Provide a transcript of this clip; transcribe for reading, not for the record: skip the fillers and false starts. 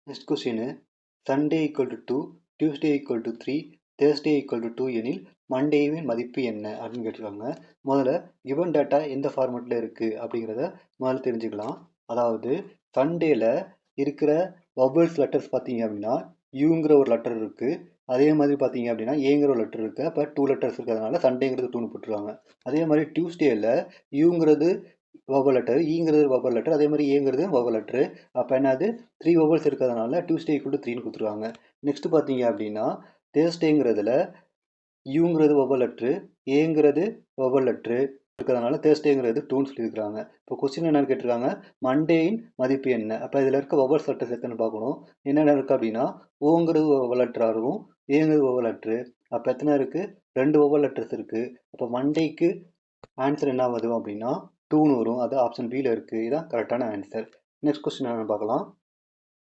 Next question Sunday equal to 2, Tuesday equal to 3, Thursday equal to 2 எனில் மண்டேவின் மதிப்பு என்ன அப்படின்னு கேட்டிருக்காங்க. முதல்ல கிவன் டேட்டா எந்த ஃபார்மெட்டில் இருக்குது அப்படிங்கிறத முதல்ல தெரிஞ்சுக்கலாம். அதாவது சண்டேல இருக்கிற வவல்ஸ் லெட்டர்ஸ் பார்த்தீங்க அப்படின்னா யூங்கிற ஒரு லெட்டர் இருக்குது. அதே மாதிரி பார்த்தீங்க அப்படின்னா ஏங்கிற ஒரு லெட்டர் இருக்குது. அப்போ 2 லெட்டர்ஸ் இருக்கிறதுனால சண்டேங்கிறது 2 போட்டுருவாங்க. அதே மாதிரி டியூஸ்டேல யூங்கிறது வவல் லெட்டர், ஈங்கிறது வவல் லெட்டர், அதே மாதிரி ஏங்கிறது வவல் லெட்டர். அப்போ என்னது 3 வவல்ஸ் இருக்கிறதுனால டியூஸ்டே ஈக்குவல் டு 3ன்னு கொடுத்துருவாங்க. நெக்ஸ்ட் பார்த்தீங்க அப்படின்னா தேர்ஸ்டேங்கிறதுல யூங்கிறது வவல் லெட்ரு, ஏங்கிறது வவல் லெட்ரு இருக்கிறதுனால தேர்ஸ்டேங்கிறது 2ன்னு சொல்லியிருக்காங்க. இப்போ கொஸ்டின் என்னன்னு கேட்டிருக்காங்க, மண்டேயின் மதிப்பு என்ன. அப்போ இதில் இருக்க வவல்ஸ் லெட்டர்ஸ் எத்தனை பார்க்கணும். என்னென்ன இருக்குது அப்படின்னா ஓங்கிறது வவல் லெட்டராகவும் ஏங்கிறது வவல் லெட்ரு. அப்போ எத்தனை இருக்குது, 2 வவல் லெட்டர்ஸ் இருக்குது. அப்போ மண்டேக்கு ஆன்சர் என்ன வரும் அப்படின்னா 2ன்னு வரும். அது ஆப்ஷன் பியில் இருக்குது. இதுதான் கரெக்டான ஆன்சர். நெக்ஸ்ட் கொஸ்டின் என்னன்னு பார்க்கலாம்.